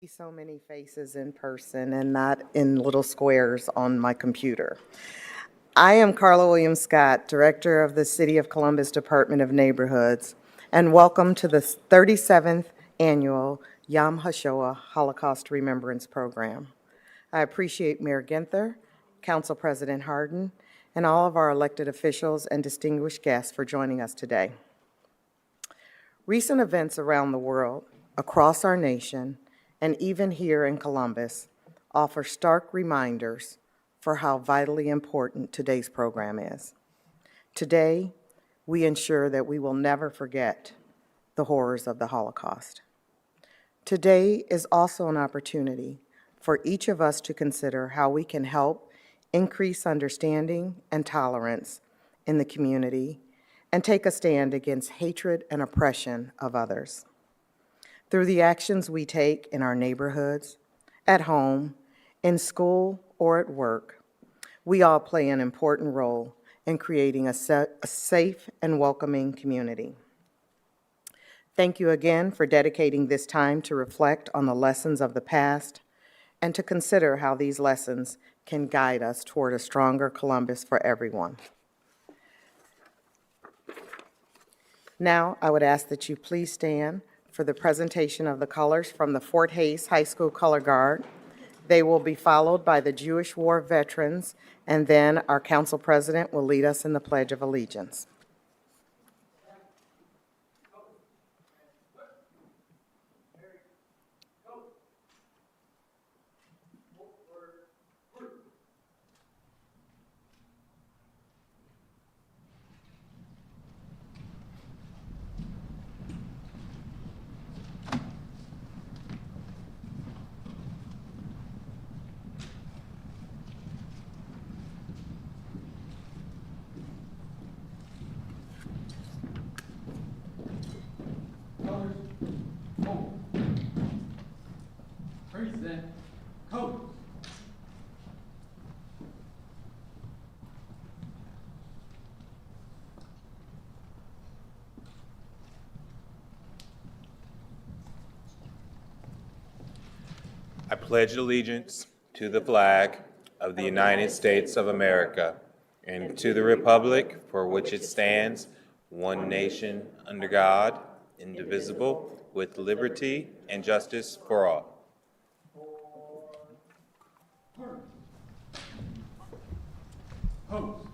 So many faces in person and not in little squares on my computer. I am Carla Williams Scott, Director of the City of Columbus Department of Neighborhoods, and welcome to the 37th Annual Yom HaShoah Holocaust Remembrance Program. I appreciate Mayor Ginther, Council President Hardin, and all of our elected officials and distinguished guests for joining us today. Recent events around the world, across our nation, and even here in Columbus, offer stark reminders for how vitally important today's program is. Today, we ensure that we will never forget the horrors of the Holocaust. Today is also an opportunity for each of us to consider how we can help increase understanding and tolerance in the community and take a stand against hatred and oppression of others. Through the actions we take in our neighborhoods, at home, in school, or at work, we all play an important role in creating a safe and welcoming community. Thank you again for dedicating this time to reflect on the lessons of the past and to consider how these lessons can guide us toward a stronger Columbus for everyone. Now, I would ask that you please stand for the presentation of the colors from the Fort Haste High School Color Guard. They will be followed by the Jewish War veterans, and then our council president will lead us in the Pledge of Allegiance. Present. Coach. I pledge allegiance to the flag of the United States of America and to the republic for which it stands, one nation, under God, indivisible, with liberty and justice for all. Coach.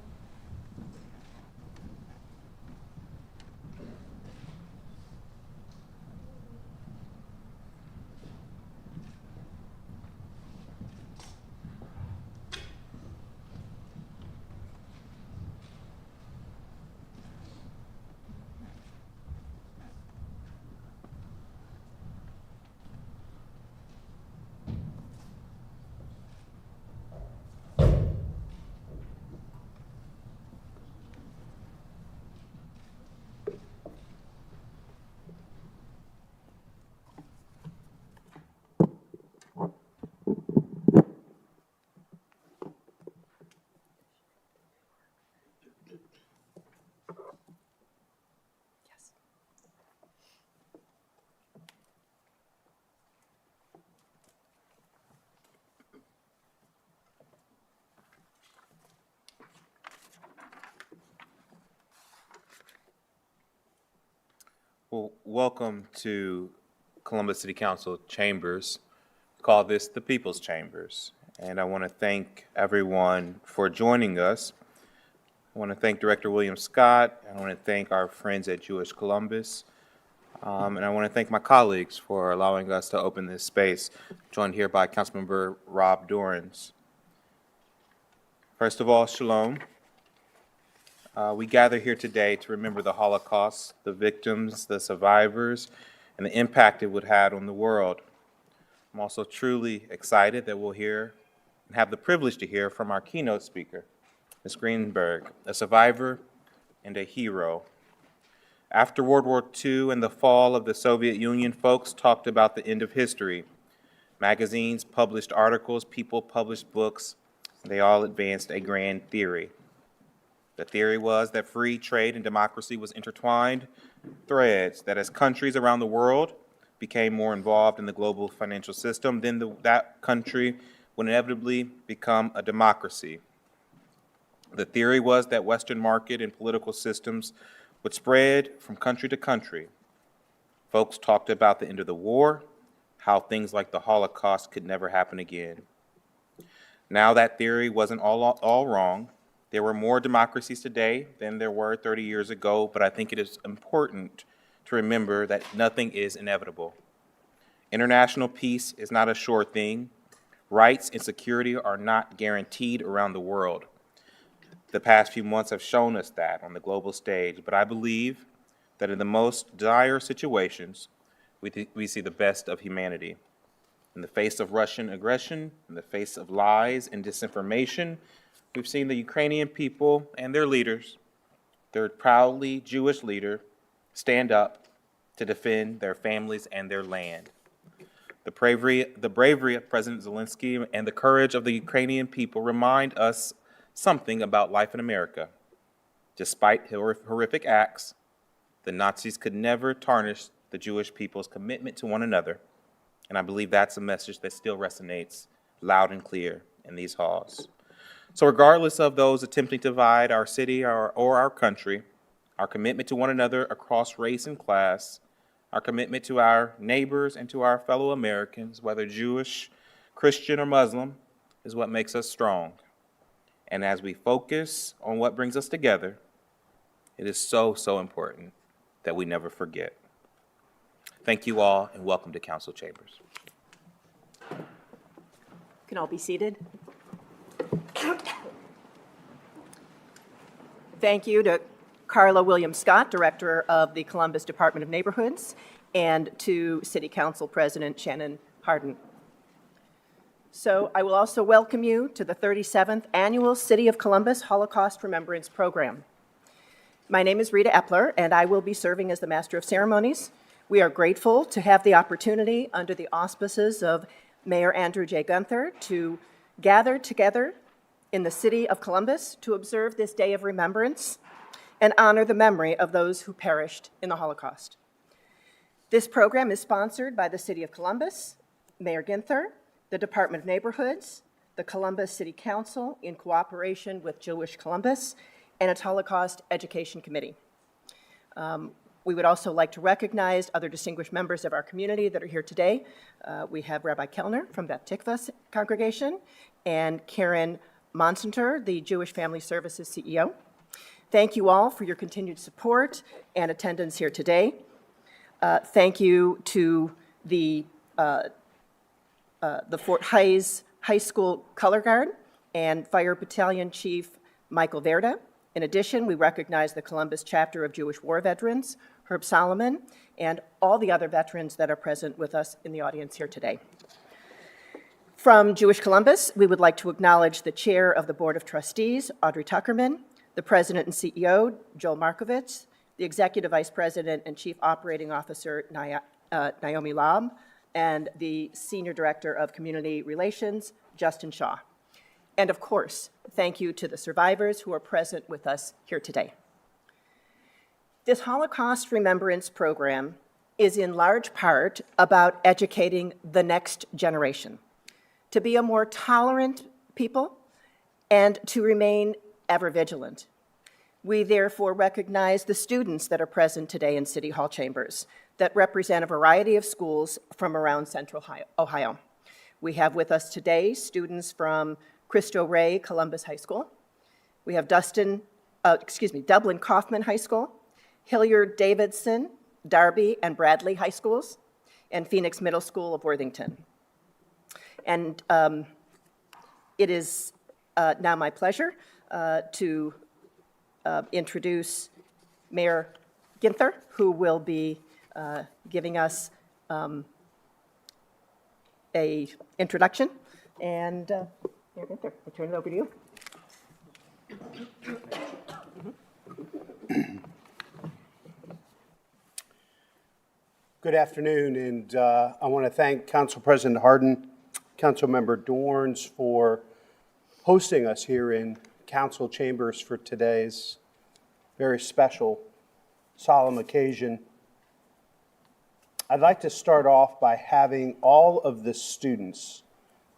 Well, welcome to Columbus City Council chambers. Call this the People's Chambers. And I want to thank everyone for joining us. I want to thank Director William Scott. I want to thank our friends at Jewish Columbus. And I want to thank my colleagues for allowing us to open this space, joined here by Councilmember Rob Dorans. First of all, shalom. We gather here today to remember the Holocaust, the victims, the survivors, and the impact it would have on the world. I'm also truly excited that we'll hear and have the privilege to hear from our keynote speaker, Ms. Greenberg, a survivor and a hero. After World War II and the fall of the Soviet Union, folks talked about the end of history. Magazines published articles, people published books. They all advanced a grand theory. The theory was that free trade and democracy was intertwined threads, that as countries around the world became more involved in the global financial system, then that country would inevitably become a democracy. The theory was that Western market and political systems would spread from country to country. Folks talked about the end of the war, how things like the Holocaust could never happen again. Now that theory wasn't all wrong. There were more democracies today than there were 30 years ago, but I think it is important to remember that nothing is inevitable. International peace is not a sure thing. Rights and security are not guaranteed around the world. The past few months have shown us that on the global stage, but I believe that in the most dire situations, we see the best of humanity. In the face of Russian aggression, in the face of lies and disinformation, we've seen the Ukrainian people and their leaders, their proudly Jewish leader, stand up to defend their families and their land. The bravery of President Zelensky and the courage of the Ukrainian people remind us something about life in America. Despite horrific acts, the Nazis could never tarnish the Jewish people's commitment to one another, and I believe that's a message that still resonates loud and clear in these halls. So regardless of those attempting to divide our city or our country, our commitment to one another across race and class, our commitment to our neighbors and to our fellow Americans, whether Jewish, Christian, or Muslim, is what makes us strong. And as we focus on what brings us together, it is so, so important that we never forget. Thank you all, and welcome to Council Chambers. You can all be seated. Thank you to Carla Williams Scott, Director of the Columbus Department of Neighborhoods, and to City Council President Shannon Hardin. So I will also welcome you to the 37th Annual City of Columbus Holocaust Remembrance Program. My name is Rita Epler, and I will be serving as the Master of Ceremonies. We are grateful to have the opportunity, under the auspices of Mayor Andrew J. Gunther, to gather together in the city of Columbus to observe this day of remembrance and honor the memory of those who perished in the Holocaust. This program is sponsored by the City of Columbus, Mayor Gunther, the Department of Neighborhoods, the Columbus City Council in cooperation with Jewish Columbus, and its Holocaust Education Committee. We would also like to recognize other distinguished members of our community that are here today. We have Rabbi Kellner from Beth Tikvah congregation and Karen Monsanter, the Jewish Family Services CEO. Thank you all for your continued support and attendance here today. Thank you to the Fort Hayes High School Color Guard and Fire Battalion Chief Michael Verda. In addition, we recognize the Columbus chapter of Jewish War Veterans, Herb Solomon, and all the other veterans that are present with us in the audience here today. From Jewish Columbus, we would like to acknowledge the Chair of the Board of Trustees, Audrey Tuckerman, the President and CEO, Joel Markovits, the Executive Vice President and Chief Operating Officer, Naomi Laub, and the Senior Director of Community Relations, Justin Shaw. And of course, thank you to the survivors who are present with us here today. This Holocaust Remembrance Program is in large part about educating the next generation to be a more tolerant people and to remain ever vigilant. We therefore recognize the students that are present today in City Hall chambers that represent a variety of schools from around Central Ohio. We have with us today students from Cristo Rey Columbus High School. We have Dublin Kaufman High School, Hilliard Davidson, Darby and Bradley High Schools, and Phoenix Middle School of Worthington. And it is now my pleasure to introduce Mayor Gunther, who will be giving us an introduction. And Mayor Gunther, I turn it over to you. Good afternoon, and I want to thank Council President Hardin, Councilmember Dorns for hosting us here in Council Chambers for today's very special, solemn occasion. I'd like to start off by having all of the students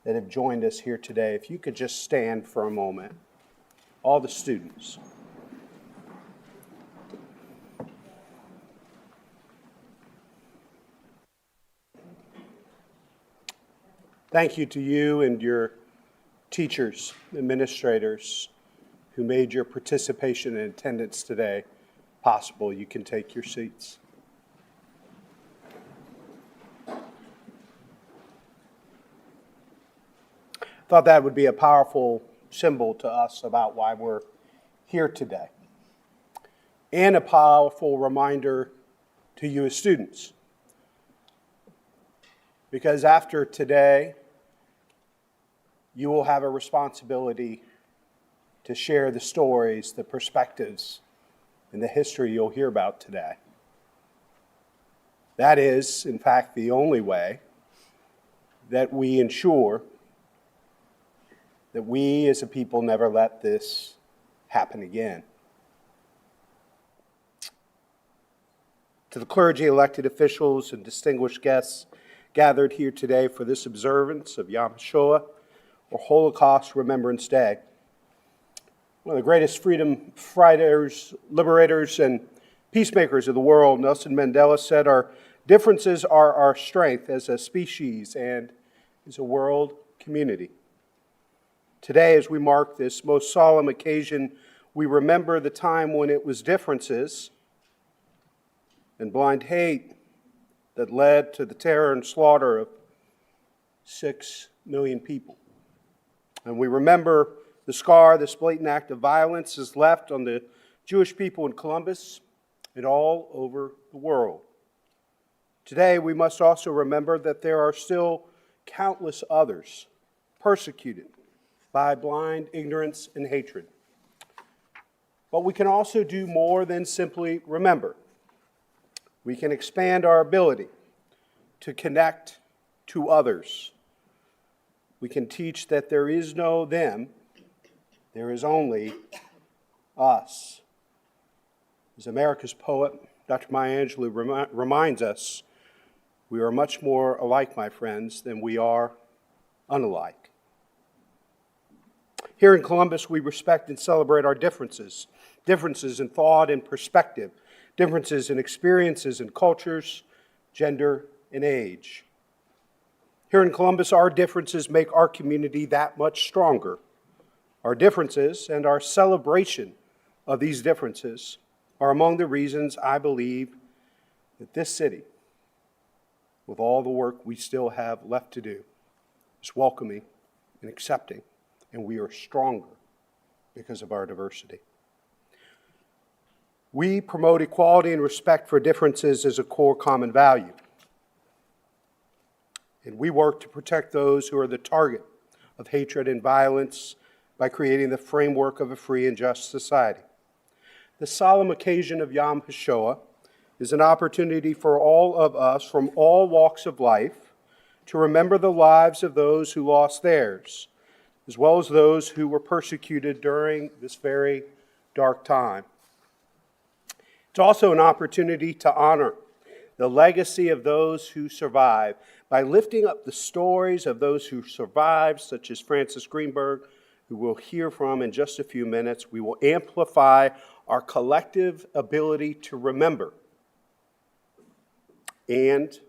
that have joined us here today, if you could just stand for a moment. All the students. Thank you to you and your teachers, administrators, who made your participation and attendance today possible. You can take your seats. Thought that would be a powerful symbol to us about why we're here today, and a powerful reminder to you as students. Because after today, you will have a responsibility to share the stories, the perspectives, and the history you'll hear about today. That is, in fact, the only way that we ensure that we as a people never let this happen again. To the clergy, elected officials, and distinguished guests gathered here today for this observance of Yom HaShoah, or Holocaust Remembrance Day, one of the greatest freedom fighters, liberators, and peacemakers of the world, Nelson Mandela, said, "Our differences are our strength as a species and as a world community." Today, as we mark this most solemn occasion, we remember the time when it was differences and blind hate that led to the terror and slaughter of 6 million people. And we remember the scar this blatant act of violence has left on the Jewish people in Columbus and all over the world. Today, we must also remember that there are still countless others persecuted by blind ignorance and hatred. But we can also do more than simply remember. We can expand our ability to connect to others. We can teach that there is no them, there is only us. As America's poet, Dr. Maya Angelou, reminds us, we are much more alike, my friends, than we are unalike. Here in Columbus, we respect and celebrate our differences, differences in thought and perspective, differences in experiences and cultures, gender and age. Here in Columbus, our differences make our community that much stronger. Our differences and our celebration of these differences are among the reasons I believe that this city, with all the work we still have left to do, is welcoming and accepting, and we are stronger because of our diversity. We promote equality and respect for differences as a core common value. And we work to protect those who are the target of hatred and violence by creating the framework of a free and just society. The solemn occasion of Yom HaShoah is an opportunity for all of us from all walks of life to remember the lives of those who lost theirs, as well as those who were persecuted during this very dark time. It's also an opportunity to honor the legacy of those who survived by lifting up the stories of those who survived, such as Francis Greenberg, who we'll hear from in just a few minutes. We will amplify our collective ability to remember and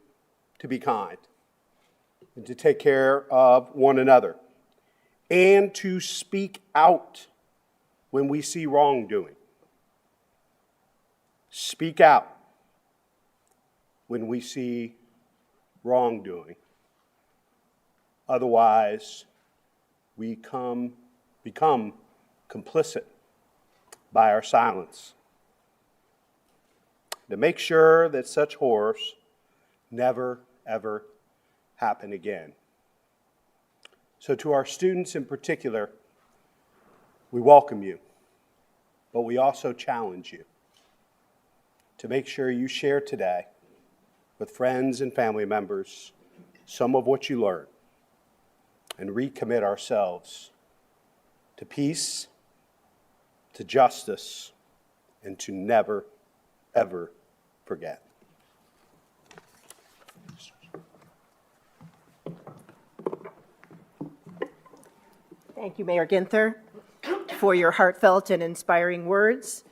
to be kind and to take care of one another and to speak out when we see wrongdoing. Speak out when we see wrongdoing. Otherwise, we become complicit by our silence. To make sure that such horrors never, ever happen again. So to our students in particular, we welcome you, but we also challenge you to make sure you share today with friends and family members some of what you learned and recommit ourselves to peace, to justice, and to never, ever forget. Thank you, Mayor Ginther, for your heartfelt and inspiring words,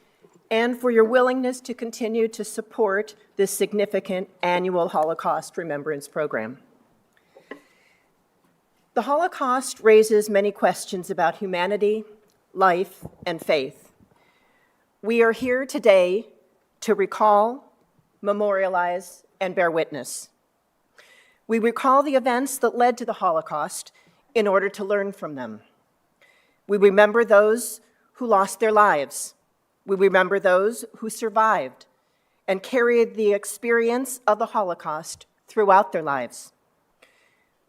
and for your willingness to continue to support this significant annual Holocaust Remembrance program. The Holocaust raises many questions about humanity, life, and faith. We are here today to recall, memorialize, and bear witness. We recall the events that led to the Holocaust in order to learn from them. We remember those who lost their lives. We remember those who survived and carried the experience of the Holocaust throughout their lives.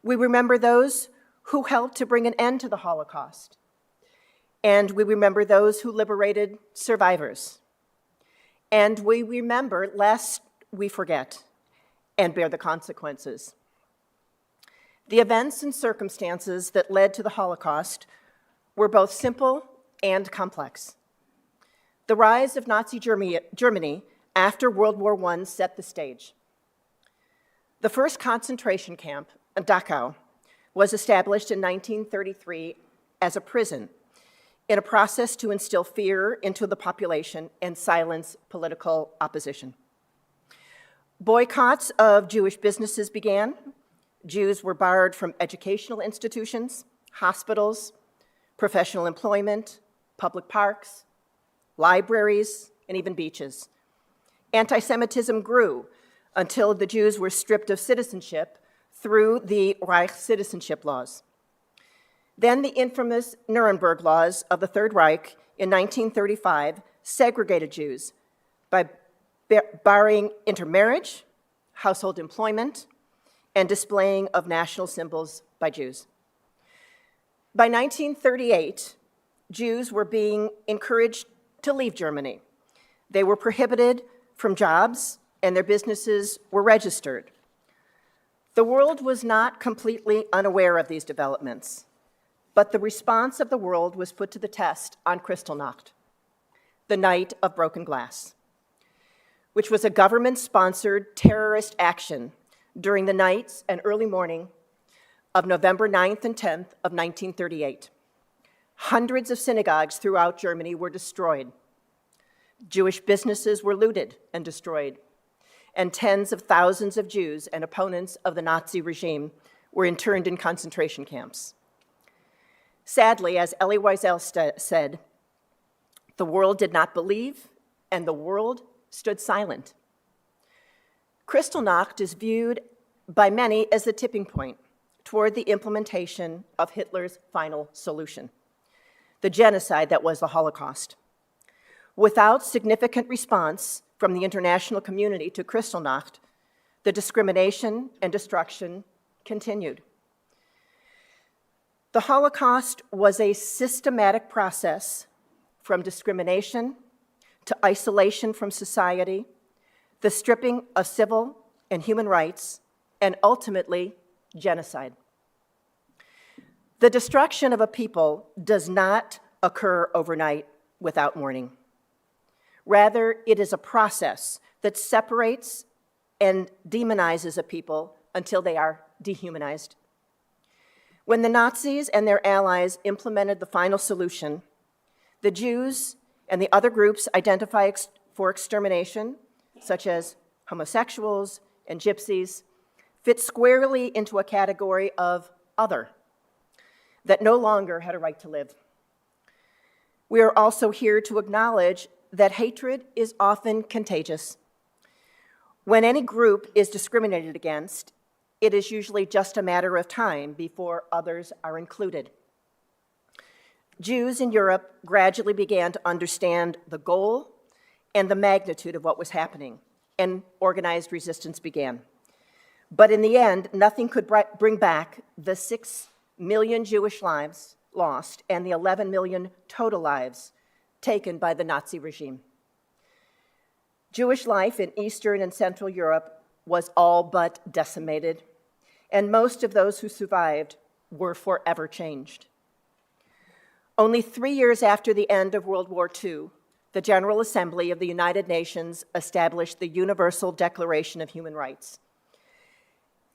We remember those who helped to bring an end to the Holocaust. And we remember those who liberated survivors. And we remember lest we forget and bear the consequences. The events and circumstances that led to the Holocaust were both simple and complex. The rise of Nazi Germany after World War I set the stage. The first concentration camp, Dachau, was established in 1933 as a prison in a process to instill fear into the population and silence political opposition. Boycotts of Jewish businesses began. Jews were barred from educational institutions, hospitals, professional employment, public parks, libraries, and even beaches. Anti-Semitism grew until the Jews were stripped of citizenship through the Reich citizenship laws. Then the infamous Nuremberg laws of the Third Reich in 1935 segregated Jews by barring intermarriage, household employment, and displaying of national symbols by Jews. By 1938, Jews were being encouraged to leave Germany. They were prohibited from jobs, and their businesses were registered. The world was not completely unaware of these developments, but the response of the world was put to the test on Kristallnacht, the night of broken glass, which was a government-sponsored terrorist action during the nights and early morning of November 9th and 10th of 1938. Hundreds of synagogues throughout Germany were destroyed. Jewish businesses were looted and destroyed, and tens of thousands of Jews and opponents of the Nazi regime were interned in concentration camps. Sadly, as Elie Wiesel said, the world did not believe, and the world stood silent. Kristallnacht is viewed by many as the tipping point toward the implementation of Hitler's final solution, the genocide that was the Holocaust. Without significant response from the international community to Kristallnacht, the discrimination and destruction continued. The Holocaust was a systematic process from discrimination to isolation from society, the stripping of civil and human rights, and ultimately, genocide. The destruction of a people does not occur overnight without mourning. Rather, it is a process that separates and demonizes a people until they are dehumanized. When the Nazis and their allies implemented the final solution, the Jews and the other groups identified for extermination, such as homosexuals and gypsies, fit squarely into a category of other that no longer had a right to live. We are also here to acknowledge that hatred is often contagious. When any group is discriminated against, it is usually just a matter of time before others are included. Jews in Europe gradually began to understand the goal and the magnitude of what was happening, and organized resistance began. But in the end, nothing could bring back the 6 million Jewish lives lost and the 11 million total lives taken by the Nazi regime. Jewish life in Eastern and Central Europe was all but decimated, and most of those who survived were forever changed. Only 3 years after the end of World War II, the General Assembly of the United Nations established the Universal Declaration of Human Rights.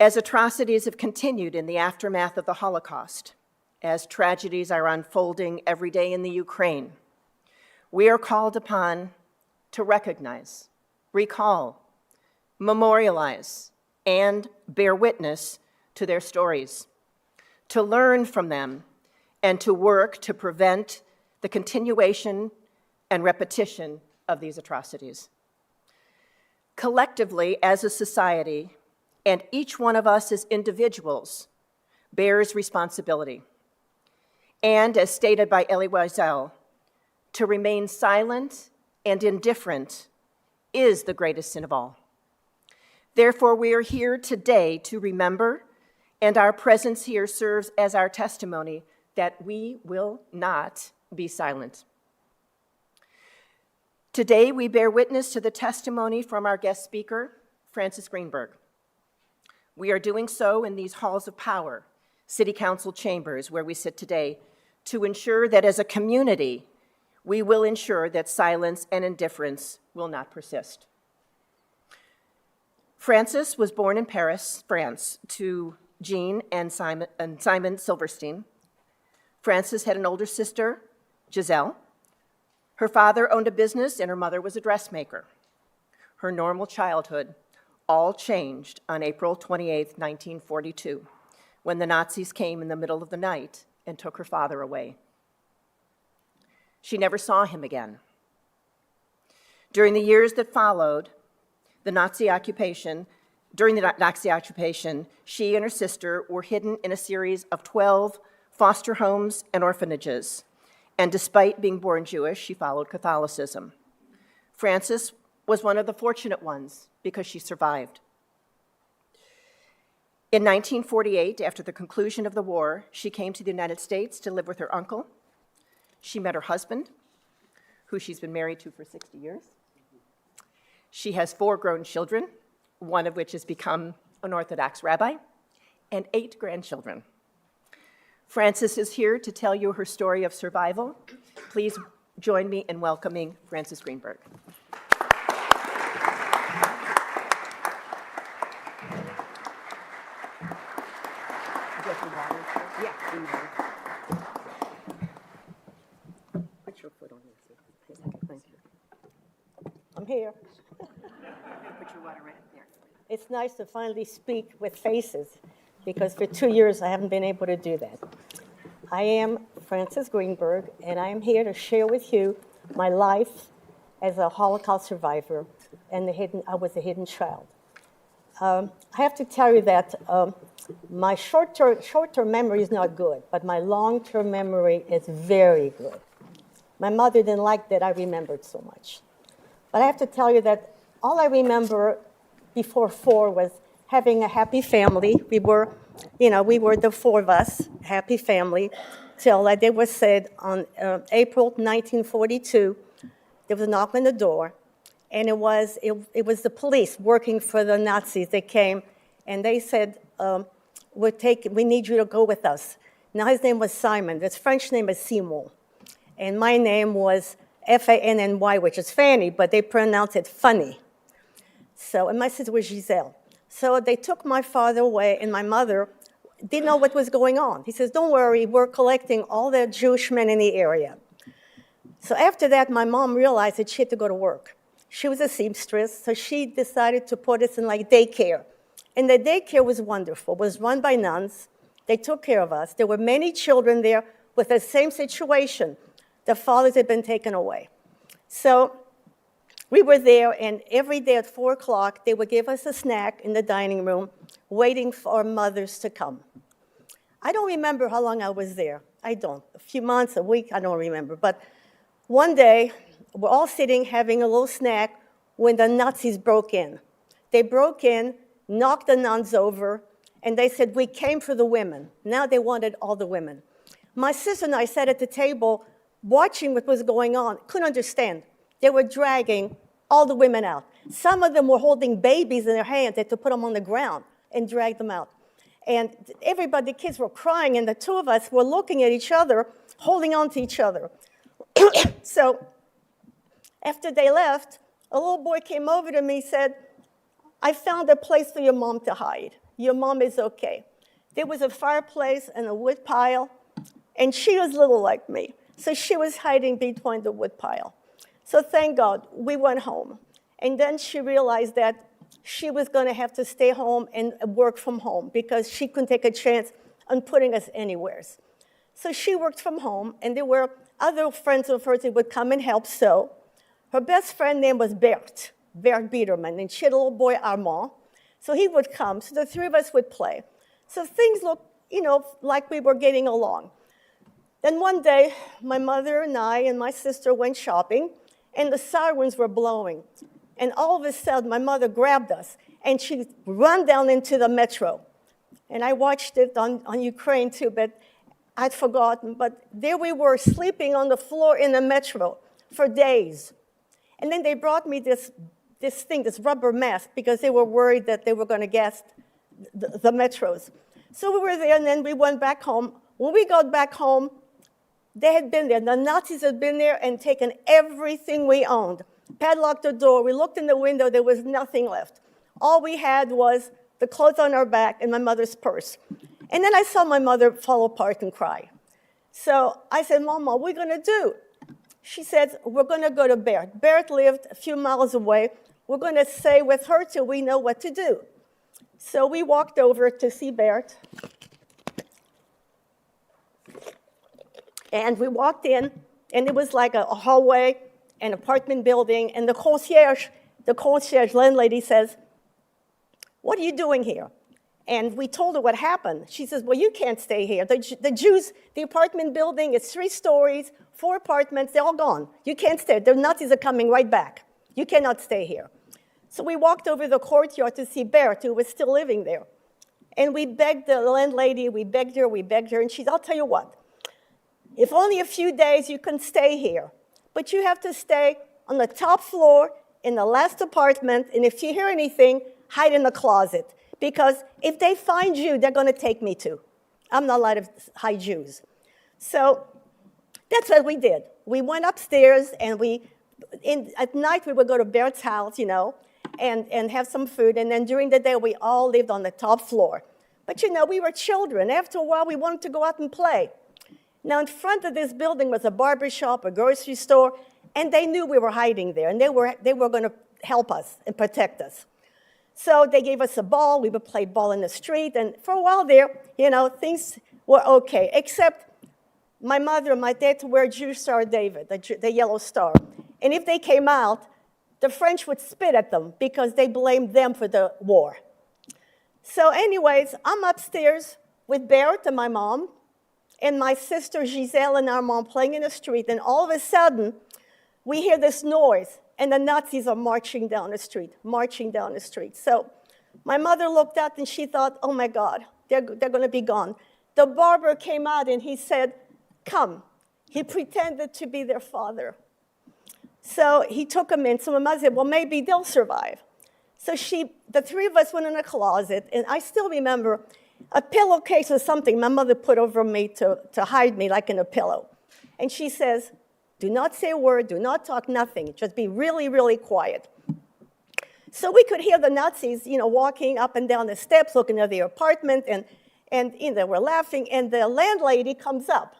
As atrocities have continued in the aftermath of the Holocaust, as tragedies are unfolding every day in the Ukraine, we are called upon to recognize, recall, memorialize, and bear witness to their stories, to learn from them, and to work to prevent the continuation and repetition of these atrocities. Collectively, as a society, and each one of us as individuals, bears responsibility. And as stated by Elie Wiesel, to remain silent and indifferent is the greatest sin of all. Therefore, we are here today to remember, and our presence here serves as our testimony that we will not be silent. Today, we bear witness to the testimony from our guest speaker, Francis Greenberg. We are doing so in these halls of power, city council chambers where we sit today, to ensure that as a community, we will ensure that silence and indifference will not persist. Francis was born in Paris, France, to Jean and Simon Silverstein. Francis had an older sister, Giselle. Her father owned a business and her mother was a dressmaker. Her normal childhood all changed on April 28, 1942, when the Nazis came in the middle of the night and took her father away. She never saw him again. During the years that followed the Nazi occupation, she and her sister were hidden in a series of 12 foster homes and orphanages. And despite being born Jewish, she followed Catholicism. Frances was one of the fortunate ones because she survived. In 1948, after the conclusion of the war, she came to the United States to live with her uncle. She met her husband, who she's been married to for 60 years. She has 4 grown children, one of which has become an Orthodox rabbi, and 8 grandchildren. Frances is here to tell you her story of survival. Please join me in welcoming Frances Greenberg. Put your foot on this. Thank you. I'm here. Put your water right there. It's nice to finally speak with faces, because for 2 years I haven't been able to do that. I am Frances Greenberg, and I am here to share with you my life as a Holocaust survivor, and I was a hidden child. I have to tell you that my short-term memory is not good, but my long-term memory is very good. My mother didn't like that I remembered so much. But I have to tell you that all I remember before 4 was having a happy family. We were the 4 of us, happy family, till like it was said on April 1942, there was a knock on the door, and it was the police working for the Nazis. They came, and they said, we need you to go with us. Now his name was Simon. His French name is Simon. And my name was Fanny, which is Fanny, but they pronounce it funny. So, and my sister was Giselle. So they took my father away, and my mother didn't know what was going on. He says, don't worry, we're collecting all the Jewish men in the area. So after that, my mom realized that she had to go to work. She was a seamstress, so she decided to put us in like daycare. And the daycare was wonderful. It was run by nuns. They took care of us. There were many children there with the same situation. Their fathers had been taken away. So we were there, and every day at 4 o'clock, they would give us a snack in the dining room, waiting for our mothers to come. I don't remember how long I was there. I don't. A few months, a week, I don't remember. But one day, we're all sitting having a little snack when the Nazis broke in. They broke in, knocked the nuns over, and they said, we came for the women. Now they wanted all the women. My sister and I sat at the table watching what was going on, couldn't understand. They were dragging all the women out. Some of them were holding babies in their hands. They had to put them on the ground and drag them out. And everybody, the kids were crying, and the 2 of us were looking at each other, holding on to each other. So after they left, a little boy came over to me and said, I found a place for your mom to hide. Your mom is okay. There was a fireplace and a wood pile. And she was little like me. So she was hiding between the woodpile. So thank God, we went home. And then she realized that she was going to have to stay home and work from home because she couldn't take a chance on putting us anywhere. So she worked from home, and there were other friends of hers that would come and help sew. Her best friend name was Bert Biederman, and she had a little boy, Armand. So he would come, so the three of us would play. So things looked, like we were getting along. Then one day, my mother and I and my sister went shopping, and the sirens were blowing. And all of a sudden, my mother grabbed us, and she ran down into the metro. And I watched it on Ukraine too, but I'd forgotten. But there we were, sleeping on the floor in the metro for days. And then they brought me this rubber mask, because they were worried that they were going to gas the metros. So we were there, and then we went back home. When we got back home, they had been there. The Nazis had been there and taken everything we owned, padlocked the door. We looked in the window. There was nothing left. All we had was the clothes on our back and my mother's purse. And then I saw my mother fall apart and cry. So I said, Mom, what are we going to do? She said, we're going to go to Bert. Bert lived a few miles away. We're going to stay with her till we know what to do. So we walked over to see Bert. And we walked in, and it was like a hallway, an apartment building, and the concierge landlady says, what are you doing here? And we told her what happened. She says, well, you can't stay here. The apartment building is 3 stories, 4 apartments, they're all gone. You can't stay. The Nazis are coming right back. You cannot stay here. So we walked over the courtyard to see Bert, who was still living there. And we begged the landlady, we begged her, and she said, I'll tell you what. If only a few days you can stay here, but you have to stay on the top floor in the last apartment, and if you hear anything, hide in the closet, because if they find you, they're going to take me too. I'm not allowed to hide Jews. So that's what we did. We went upstairs, and at night we would go to Bert's house, and have some food, and then during the day we all lived on the top floor. But we were children. After a while, we wanted to go out and play. Now, in front of this building was a barber shop, a grocery store, and they knew we were hiding there, and they were going to help us and protect us. So they gave us a ball. We would play ball in the street, and for a while there, things were okay, except my mother and my dad to wear Jewish Star of David, the yellow star. And if they came out, the French would spit at them because they blamed them for the war. So anyways, I'm upstairs with Bert and my mom, and my sister Giselle and Armand playing in the street, and all of a sudden, we hear this noise, and the Nazis are marching down the street. So my mother looked out, and she thought, oh my God, they're going to be gone. The barber came out, and he said, come. He pretended to be their father. So he took them in. So my mother said, well, maybe they'll survive. So the 3 of us went in a closet, and I still remember a pillowcase or something my mother put over me to hide me like in a pillow. And she says, do not say a word, do not talk, nothing. Just be really, really quiet. So we could hear the Nazis, walking up and down the steps, looking at the apartment, and they were laughing, and the landlady comes up.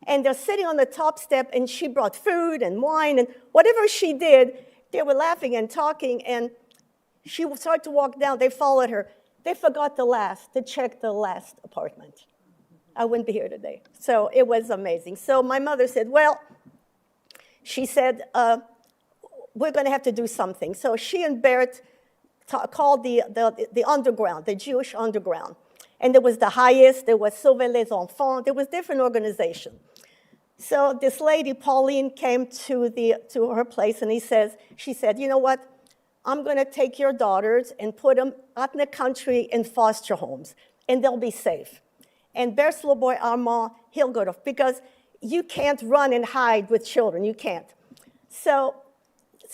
And they're sitting on the top step, and she brought food and wine, and whatever she did, they were laughing and talking, and she started to walk down. They followed her. They forgot to check the last apartment. I wouldn't be here today. So it was amazing. So my mother said, well, she said, we're going to have to do something. So she and Bert called the underground, the Jewish underground. And there was the Haste, there was Sauver les Enfants, there was different organizations. So this lady, Pauline, came to her place, and she said, you know what? I'm going to take your daughters and put them out in the country in foster homes, and they'll be safe. And Bert's little boy, Armand, he'll go to, because you can't run and hide with children. You can't. So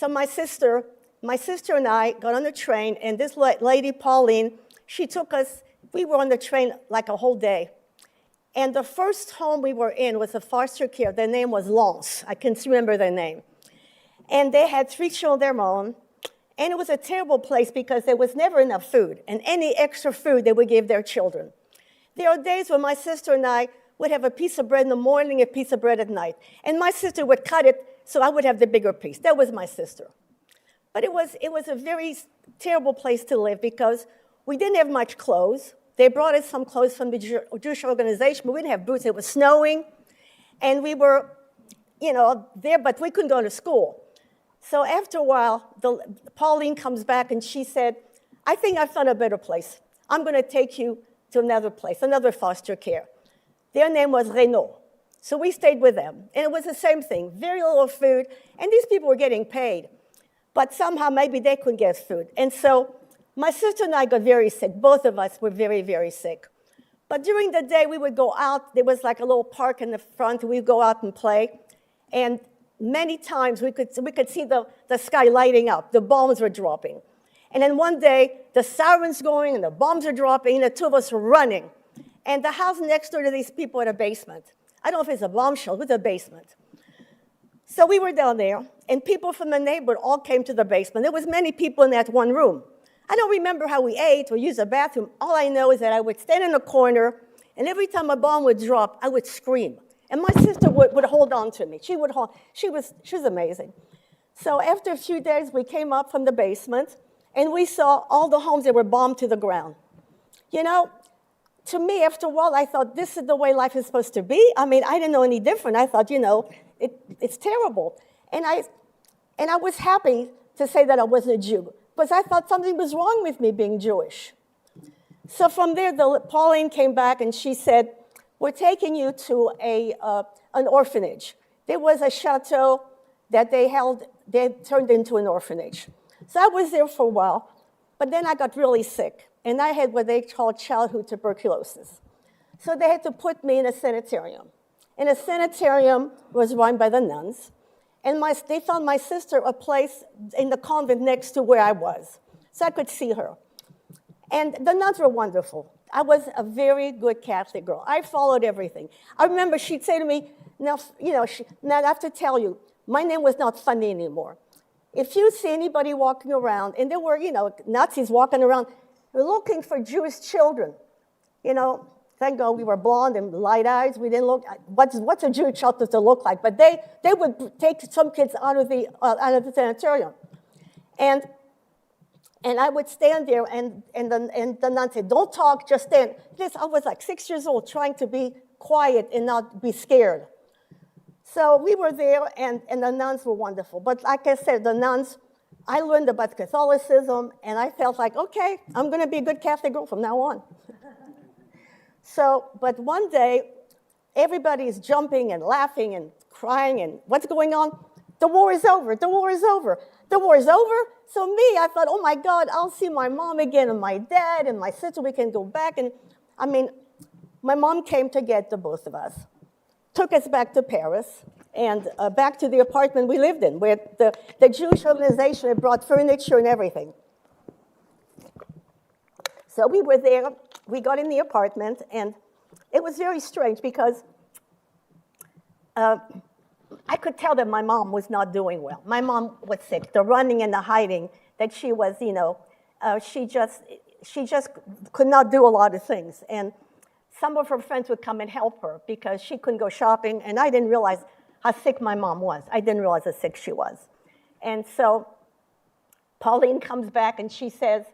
my sister and I got on the train, and this lady, Pauline, she took us. We were on the train like a whole day. And the first home we were in was a foster care. Their name was Lance. I can remember their name. And they had 3 children of their own. And it was a terrible place because there was never enough food. And any extra food they would give their children. There are days when my sister and I would have a piece of bread in the morning, a piece of bread at night. And my sister would cut it so I would have the bigger piece. That was my sister. But it was a very terrible place to live because we didn't have much clothes. They brought us some clothes from the Jewish organization, but we didn't have boots. It was snowing. And we were, there, but we couldn't go to school. So after a while, Pauline comes back and she said, I think I found a better place. I'm going to take you to another place, another foster care. Their name was Renault. So we stayed with them. And it was the same thing, very little food. And these people were getting paid. But somehow maybe they couldn't get food. And so my sister and I got very sick. Both of us were very, very sick. But during the day, we would go out. There was like a little park in the front. We'd go out and play. And many times we could see the sky lighting up. The bombs were dropping. And then one day, the sirens going and the bombs are dropping, and the two of us were running. And the house next door to these people had a basement. I don't know if it's a bomb shelter, it was a basement. So we were down there, and people from the neighborhood all came to the basement. There was many people in that one room. I don't remember how we ate or used the bathroom. All I know is that I would stand in a corner, and every time a bomb would drop, I would scream. And my sister would hold on to me. She was amazing. So after a few days, we came up from the basement, and we saw all the homes that were bombed to the ground. To me, after a while, I thought, this is the way life is supposed to be. I mean, I didn't know any different. I thought, it's terrible. And I was happy to say that I wasn't a Jew, because I thought something was wrong with me being Jewish. So from there, Pauline came back, and she said, we're taking you to an orphanage. There was a chateau that they turned into an orphanage. So I was there for a while, but then I got really sick, and I had what they call childhood tuberculosis. So they had to put me in a sanitarium. And a sanitarium was run by the nuns, and they found my sister a place in the convent next to where I was, so I could see her. And the nuns were wonderful. I was a very good Catholic girl. I followed everything. I remember she'd say to me, now I have to tell you, my name was not funny anymore. If you see anybody walking around, and there were, Nazis walking around, looking for Jewish children, thank God we were blonde and light eyes. We didn't look, what's a Jewish child supposed to look like? But they would take some kids out of the sanitarium. And I would stand there, and the nun said, don't talk, just stand. I was like 6 years old, trying to be quiet and not be scared. So we were there, and the nuns were wonderful. But like I said, the nuns, I learned about Catholicism, and I felt like, okay, I'm going to be a good Catholic girl from now on. But one day, everybody's jumping and laughing and crying, and what's going on? The war is over, the war is over. The war is over? So I thought, oh my God, I'll see my mom again, and my dad, and my sister, we can go back. And my mom came to get the both of us, took us back to Paris, and back to the apartment we lived in, where the Jewish organization had brought furniture and everything. So we were there, we got in the apartment, and it was very strange because I could tell that my mom was not doing well. My mom was sick. The running and the hiding, that she was, she just could not do a lot of things. And some of her friends would come and help her because she couldn't go shopping, and I didn't realize how sick my mom was. I didn't realize how sick she was. And so Pauline comes back, and she says,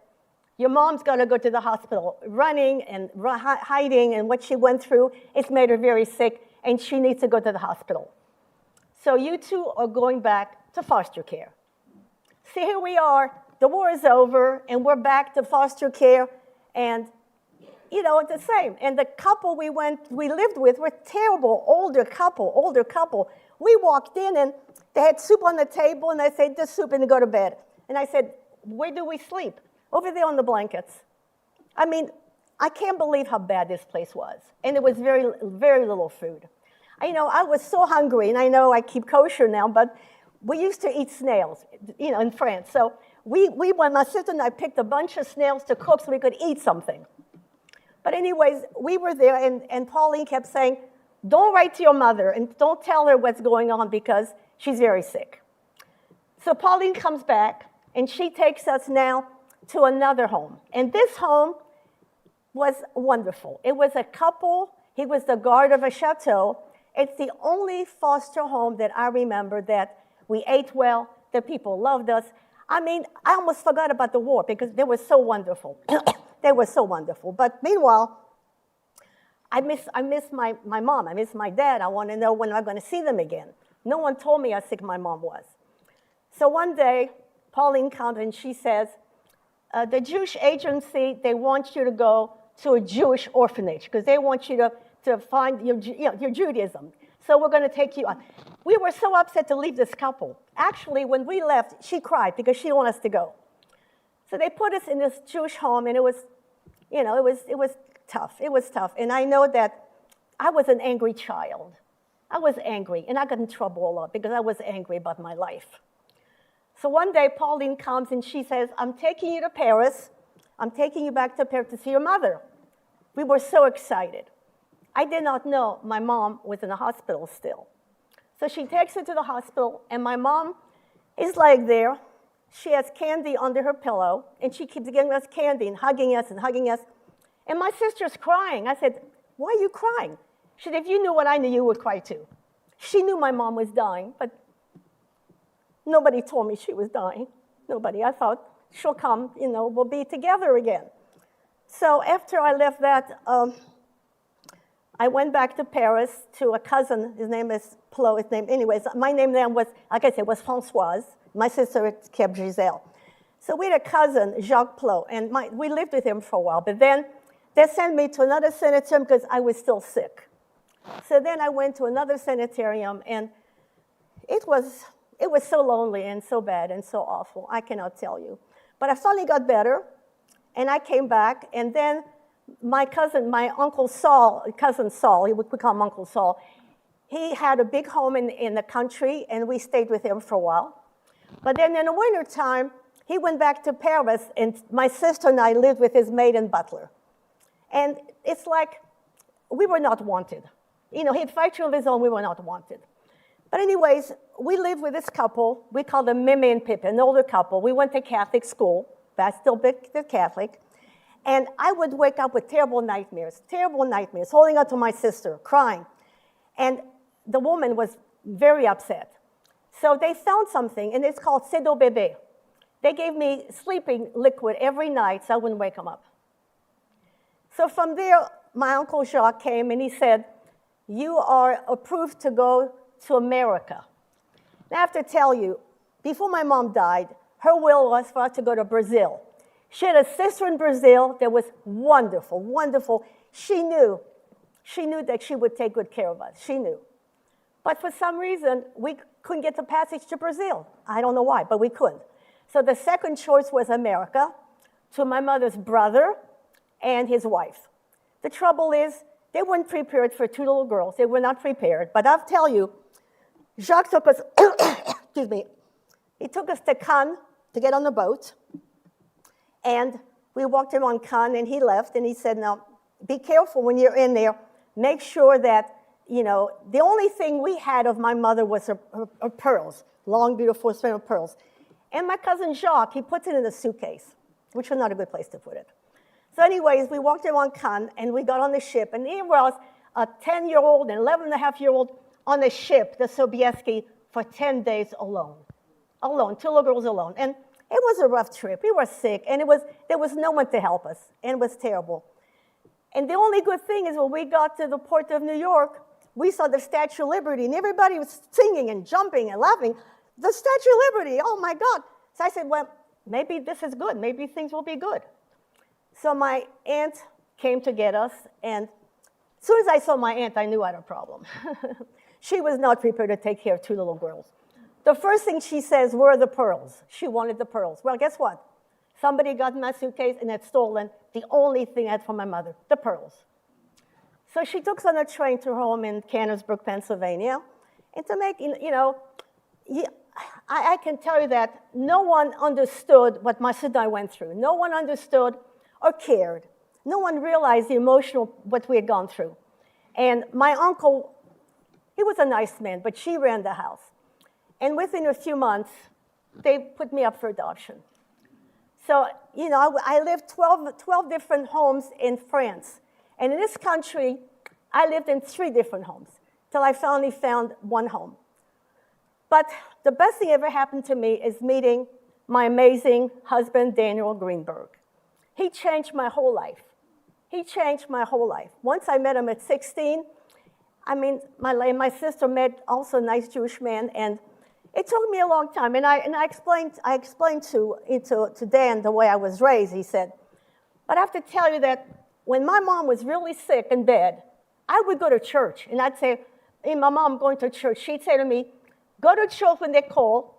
your mom's got to go to the hospital. Running and hiding and what she went through, it's made her very sick, and she needs to go to the hospital. So you two are going back to foster care. See, here we are. The war is over, and we're back to foster care, and it's the same. And the couple we lived with were terrible, older couple. We walked in, and they had soup on the table, and I said, "This soup," and go to bed. And I said, "Where do we sleep?" Over there on the blankets. I can't believe how bad this place was. And it was very, very little food. I was so hungry, and I know I keep kosher now, but we used to eat snails, in France. So when my sister and I picked a bunch of snails to cook so we could eat something. But anyways, we were there, and Pauline kept saying, don't write to your mother, and don't tell her what's going on because she's very sick. So Pauline comes back, and she takes us now to another home. And this home was wonderful. It was a couple He was the guard of a chateau. It's the only foster home that I remember that we ate well, the people loved us. I mean, I almost forgot about the war because they were so wonderful. They were so wonderful. But meanwhile, I miss my mom. I miss my dad. I want to know when I'm going to see them again. No one told me how sick my mom was. So one day, Pauline comes and she says, the Jewish agency, they want you to go to a Jewish orphanage because they want you to find your Judaism. So we're going to take you on. We were so upset to leave this couple. Actually, when we left, she cried because she didn't want us to go. So they put us in this Jewish home, and it was tough. It was tough. And I know that I was an angry child. I was angry, and I got in trouble a lot because I was angry about my life. So one day, Pauline comes and she says, I'm taking you to Paris. I'm taking you back to Paris to see your mother. We were so excited. I did not know my mom was in the hospital still. So she takes her to the hospital, and my mom is like there. She has candy under her pillow, and she keeps giving us candy and hugging us and hugging us. And my sister's crying. I said, why are you crying? She said, if you knew what I knew, you would cry too. She knew my mom was dying, but nobody told me she was dying. Nobody. I thought, she'll come, we'll be together again. So after I left that, I went back to Paris to a cousin. His name is Plo. My name then was, like I said, was Françoise. My sister kept Giselle. So we had a cousin, Jacques Plo, and we lived with him for a while. But then they sent me to another sanitarium because I was still sick. So then I went to another sanitarium, and it was so lonely and so bad and so awful. I cannot tell you. But I finally got better, and I came back, and then my Uncle Saul, cousin Saul, we call him Uncle Saul, he had a big home in the country, and we stayed with him for a while. But then in the wintertime, he went back to Paris, and my sister and I lived with his maid and butler. And it's like we were not wanted. He had 5 children of his own, we were not wanted. But anyways, we lived with this couple. We called them Mimi and Pippa, an older couple. We went to Catholic school, but I still been Catholic. And I would wake up with terrible nightmares, holding on to my sister, crying. And the woman was very upset. So they found something, and it's called Cedo Bébé. They gave me sleeping liquid every night so I wouldn't wake them up. So from there, my Uncle Jacques came, and he said, you are approved to go to America. Now, I have to tell you, before my mom died, her will was for us to go to Brazil. She had a sister in Brazil that was wonderful, wonderful. She knew that she would take good care of us. She knew. But for some reason, we couldn't get the passage to Brazil. I don't know why, but we couldn't. So the second choice was America, to my mother's brother and his wife. The trouble is, they weren't prepared for 2 little girls. They were not prepared. But I'll tell you, Jacques took us, excuse me, he took us to Cannes to get on the boat. And we walked him on Cannes, and he left, and he said, now, be careful when you're in there. Make sure that, the only thing we had of my mother was her pearls, long, beautiful string of pearls. And my cousin Jacques, he puts it in a suitcase, which was not a good place to put it. So anyways, we walked him on Cannes, and we got on the ship, and here was a 10-year-old and 11-and-a-half-year-old on the ship, the Sobieski, for 10 days alone. 2 little girls alone. And it was a rough trip. We were sick, and there was no one to help us, and it was terrible. And the only good thing is when we got to the port of New York, we saw the Statue of Liberty, and everybody was singing and jumping and laughing. The Statue of Liberty, oh my God. So I said, well, maybe this is good. Maybe things will be good. So my aunt came to get us, and as soon as I saw my aunt, I knew I had a problem. She was not prepared to take care of 2 little girls. The first thing she says, where are the pearls? She wanted the pearls. Well, guess what? Somebody got in my suitcase and had stolen the only thing I had from my mother, the pearls. So she took us on a train to her home in Cannersburg, Pennsylvania. And to make, I can tell you that no one understood what my sister and I went through. No one understood or cared. No one realized the emotional, what we had gone through. And my uncle, he was a nice man, but she ran the house. And within a few months, they put me up for adoption. So, I lived 12 different homes in France. And in this country, I lived in 3 different homes till I finally found one home. But the best thing ever happened to me is meeting my amazing husband, Daniel Greenberg. He changed my whole life. He changed my whole life. Once I met him at 16, my sister met also a nice Jewish man, and it took me a long time. And I explained to Dan the way I was raised. He said, but I have to tell you that when my mom was really sick in bed, I would go to church, and I'd say, hey, Mama, I'm going to church. She'd say to me, go to church when they call,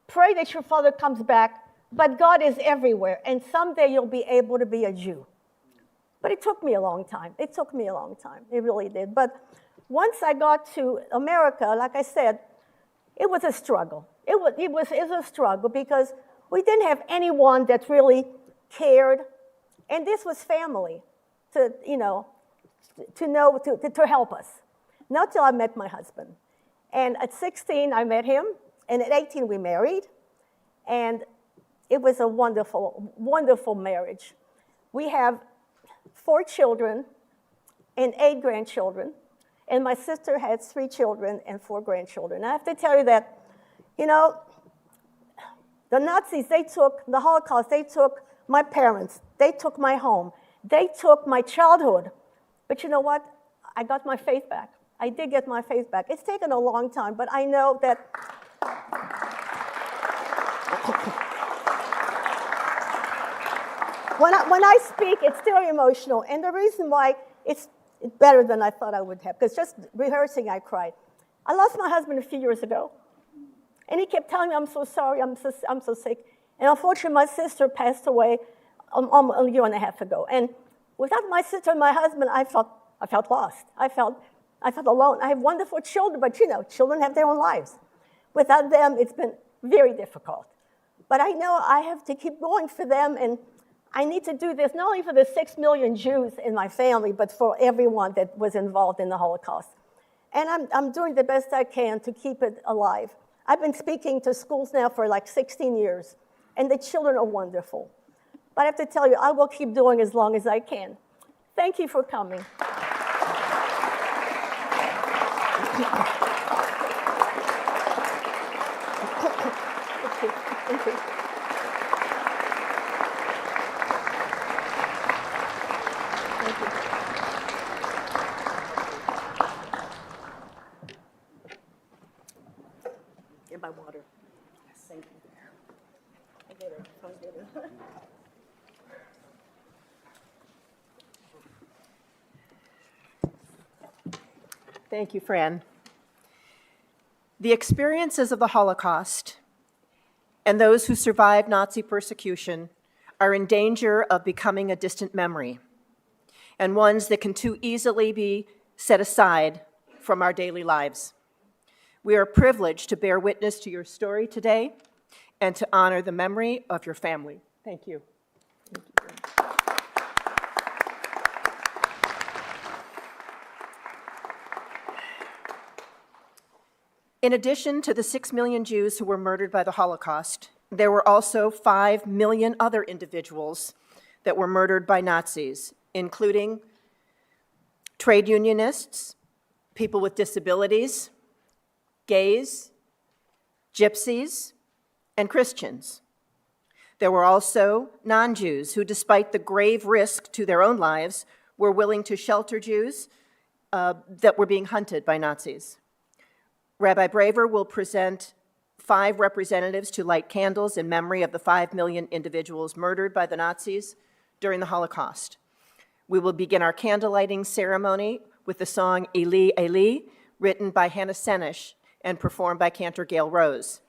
pray that your father comes back, but God is everywhere, and someday you'll be able to be a Jew. But it took me a long time. It took me a long time. It really did. But once I got to America, like I said, it was a struggle. It was a struggle because we didn't have anyone that really cared, and this was family to help us. Not till I met my husband. And at 16, I met him, and at 18, we married, and it was a wonderful, wonderful marriage. We have 4 children and 8 grandchildren, and my sister had 3 children and 4 grandchildren. I have to tell you that, the Nazis, the Holocaust, they took my parents, they took my home, they took my childhood. But you know what? I got my faith back. I did get my faith back. It's taken a long time, but I know that when I speak, it's still emotional. And the reason why it's better than I thought I would have, because just rehearsing, I cried. I lost my husband a few years ago, and he kept telling me, I'm so sorry, I'm so sick. And unfortunately, my sister passed away a year and a half ago. And without my sister and my husband, I felt lost. I felt alone. I have wonderful children, but children have their own lives. Without them, it's been very difficult. But I know I have to keep going for them, and I need to do this not only for the 6 million Jews in my family, but for everyone that was involved in the Holocaust. And I'm doing the best I can to keep it alive. I've been speaking to schools now for like 16 years, and the children are wonderful. But I have to tell you, I will keep doing as long as I can. Thank you for coming. Thank you. Get my water. Thank you. I'll get it. Thank you, Fran. The experiences of the Holocaust and those who survived Nazi persecution are in danger of becoming a distant memory, and ones that can too easily be set aside from our daily lives. We are privileged to bear witness to your story today and to honor the memory of your family. Thank you. In addition to the 6 million Jews who were murdered by the Holocaust, there were also 5 million other individuals that were murdered by Nazis, including trade unionists, people with disabilities, gays, gypsies, and Christians. There were also non-Jews who, despite the grave risk to their own lives, were willing to shelter Jews that were being hunted by Nazis. Rabbi Braver will present 5 representatives to light candles in memory of the 5 million individuals murdered by the Nazis during the Holocaust. We will begin our candlelighting ceremony with the song Eli, Eli, written by Hannah Senich and performed by Cantor Gail Rose.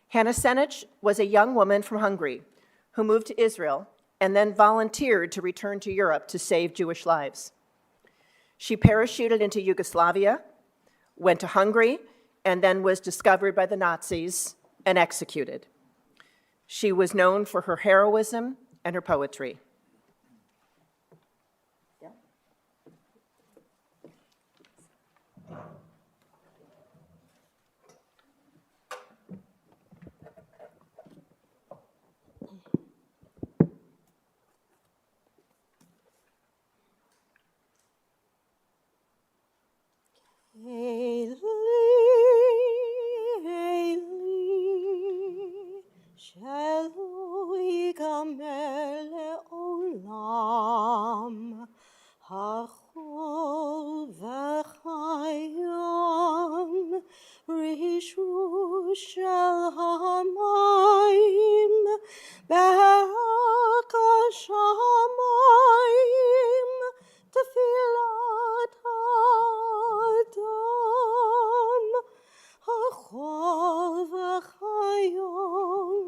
Hannah Senich was a young woman from Hungary who moved to Israel and then volunteered to return to Europe to save Jewish lives. She parachuted into Yugoslavia, went to Hungary, and then was discovered by the Nazis and executed. She was known for her heroism and her poetry. Eli, shelo yigamer leolam, hachol v'chayam, rishu shel hamayim, berak hashamayim, tefillat Adam, hachol v'chayom,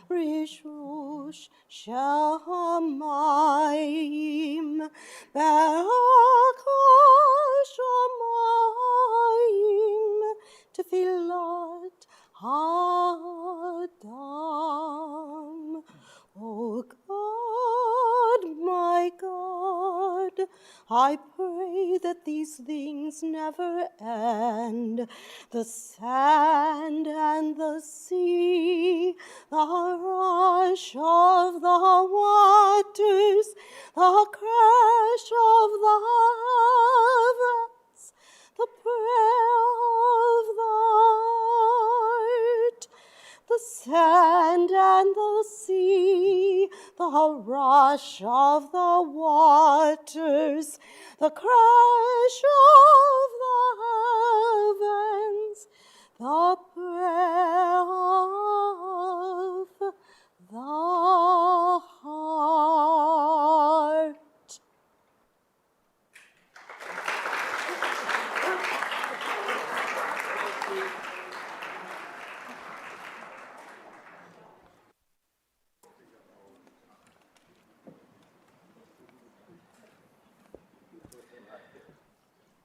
rishush shel hamayim, berak hashamayim, tefillat Adam. Oh God, my God, I pray that these things never end. The sand and the sea, the rush of the waters, the crash of the waves, the prayer of the heart, the sand and the sea, the rush of the waters, the crash of the heavens, the prayer of the heart.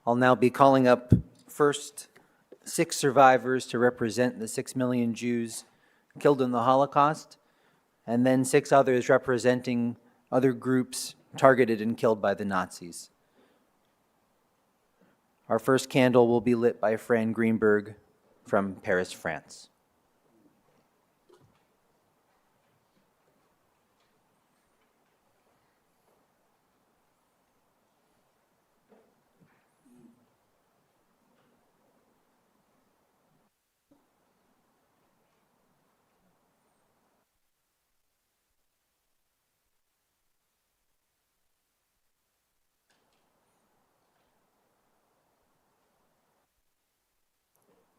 I'll now be calling up first 6 survivors to represent the 6 million Jews killed in the Holocaust, and then 6 others representing other groups targeted and killed by the Nazis. Our first candle will be lit by Fran Greenberg from Paris, France.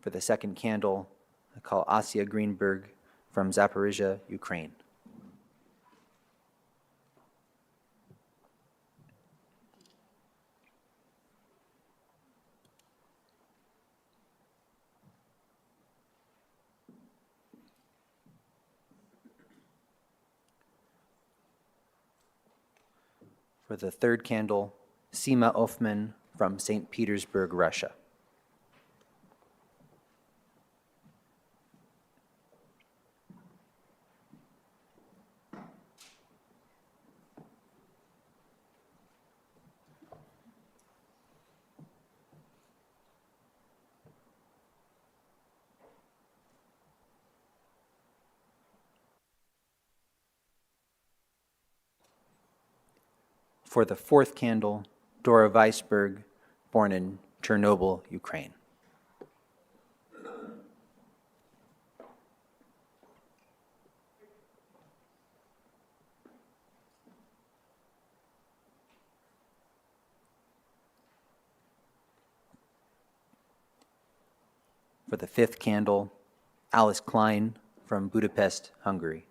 For the second candle, I call Asya Greenberg from Zaporizhia, Ukraine. For the third candle, Sima Ofman from St. Petersburg, Russia. For the fourth candle, Dora Weisberg, born in Chernobyl, Ukraine. For the fifth candle, Alice Klein from Budapest, Hungary.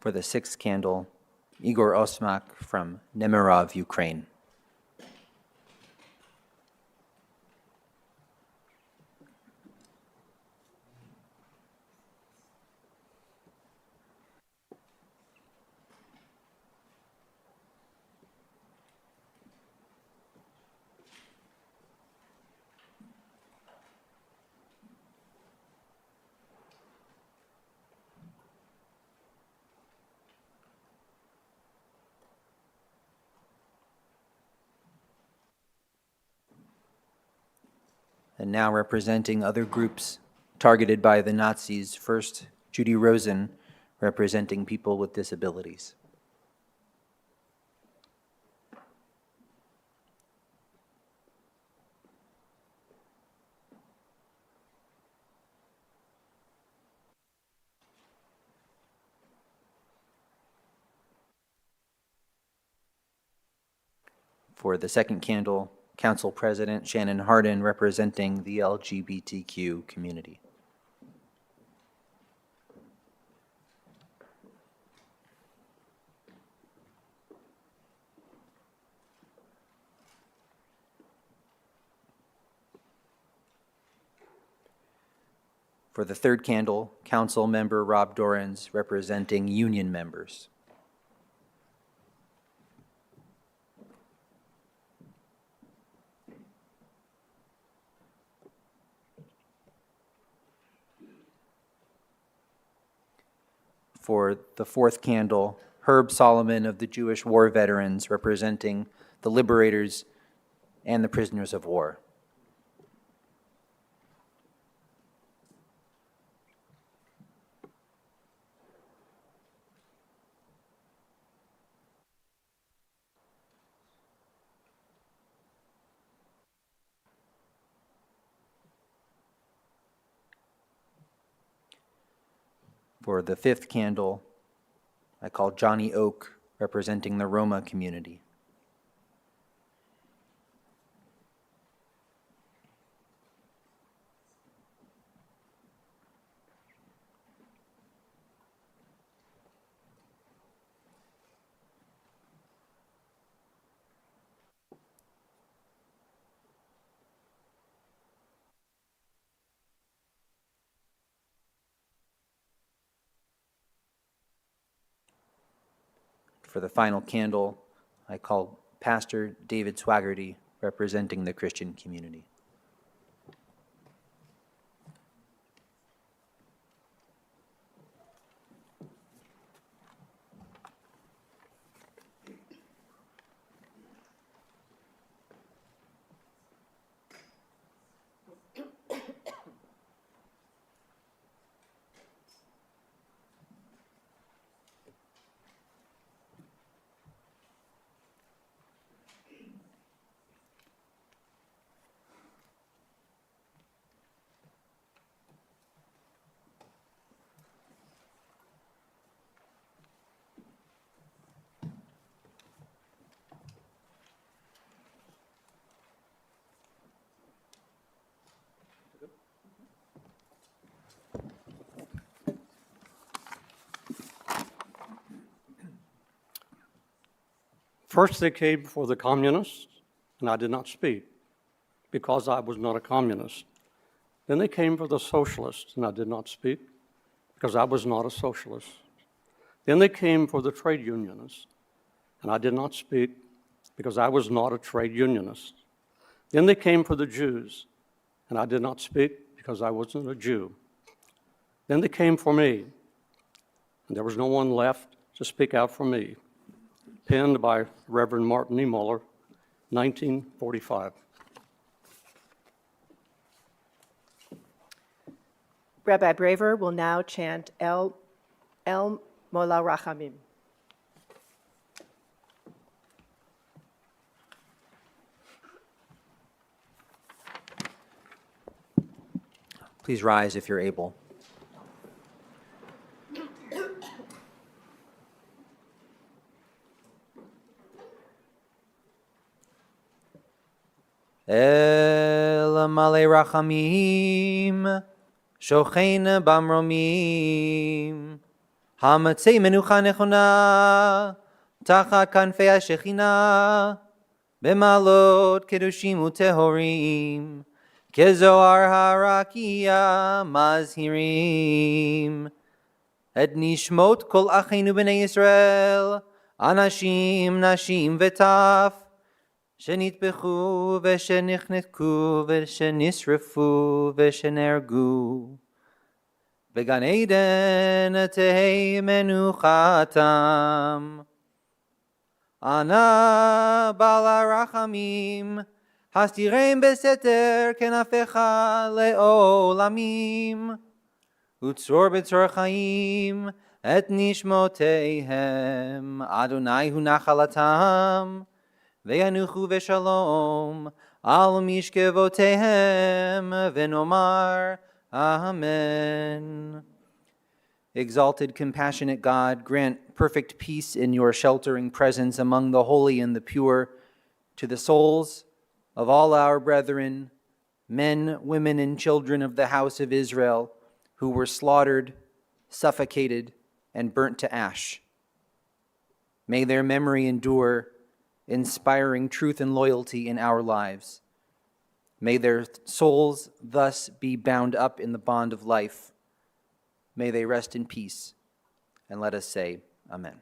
For the sixth candle, Igor Osmak from Nemirov, Ukraine. And now representing other groups targeted by the Nazis, first Judy Rosen, representing people with disabilities. For the second candle, Council President Shannon Hardin, representing the LGBTQ community. For the third candle, Council Member Rob Dorans, representing union members. For the fourth candle, Herb Solomon of the Jewish War Veterans, representing the liberators and the prisoners of war. For the fifth candle, I call Johnny Oak, representing the Roma community. For the final candle, I call Pastor David Swaggerty, representing the Christian community. First, they came for the communists, and I did not speak because I was not a communist. Then they came for the socialists, and I did not speak because I was not a socialist. Then they came for the trade unionists, and I did not speak because I was not a trade unionist. Then they came for the Jews, and I did not speak because I wasn't a Jew. Then they came for me, and there was no one left to speak out for me. Penned by Reverend Martin E. Muller, 1945. Rabbi Braver will now chant El Mola Rachamim. Please rise if you're able. El Male Rachamim, Shochein Bamromim, Hamatzei Menucha Nechona, Tachat Kanfei HaShechina, Bemalot Kedushim Utehorim, Kezoar Harakia Mazhirim, Et Nishmot Kol Achenu B'nei Yisrael, Anashim, Nashim V'taf, שנטבחו ושנחנקו ושנשרפו ושנהרגו. בגן עדן תהא מנוחתם. אנא בעל הרחמים, הסתירם בסתר כנפיך לעולמים, וצרור בצרור חיים את נשמותיהם. אדוני הוא נחלתם, וינוחו בשלום על משכבותיהם, ונאמר Amen. Exalted, compassionate God, grant perfect peace in your sheltering presence among the holy and the pure, to the souls of all our brethren, men, women, and children of the house of Israel, who were slaughtered, suffocated, and burnt to ash. May their memory endure, inspiring truth and loyalty in our lives. May their souls thus be bound up in the bond of life. May they rest in peace. And let us say, Amen.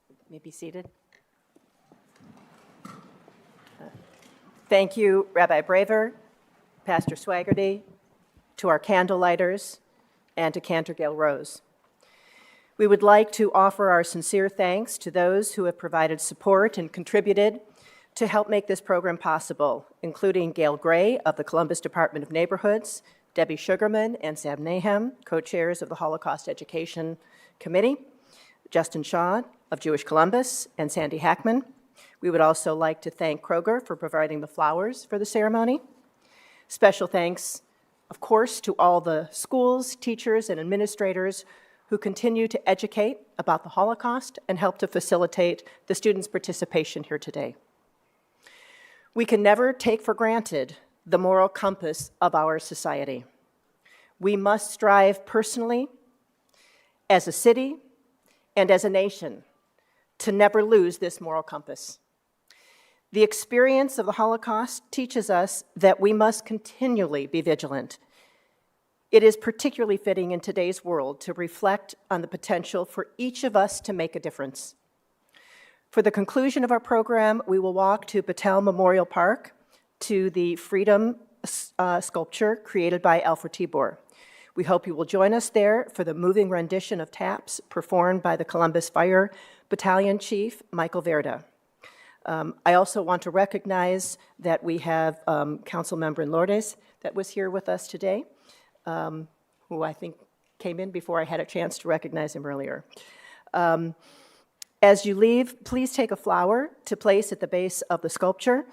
You may be seated. Thank you, Rabbi Braver, Pastor Swaggerty, to our candlelighters, and to Cantor Gail Rose. We would like to offer our sincere thanks to those who have provided support and contributed to help make this program possible, including Gail Gray of the Columbus Department of Neighborhoods, Debbie Sugarman and Sam Nahum, co-chairs of the Holocaust Education Committee, Justin Shaw of Jewish Columbus, and Sandy Hackman. We would also like to thank Kroger for providing the flowers for the ceremony. Special thanks, of course, to all the schools, teachers, and administrators who continue to educate about the Holocaust and help to facilitate the students' participation here today. We can never take for granted the moral compass of our society. We must strive personally, as a city, and as a nation to never lose this moral compass. The experience of the Holocaust teaches us that we must continually be vigilant. It is particularly fitting in today's world to reflect on the potential for each of us to make a difference. For the conclusion of our program, we will walk to Patel Memorial Park to the Freedom sculpture created by Alfred Tibor. We hope you will join us there for the moving rendition of Taps performed by the Columbus Fire Battalion Chief, Michael Verda. I also want to recognize that we have Councilmember Lourdes that was here with us today, who I think came in before I had a chance to recognize him earlier. As you leave, please take a flower to place at the base of the sculpture.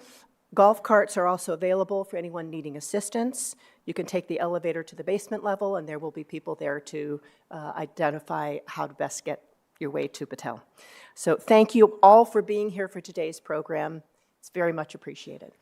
Golf carts are also available for anyone needing assistance. You can take the elevator to the basement level, and there will be people there to identify how to best get your way to Patel. So thank you all for being here for today's program. It's very much appreciated.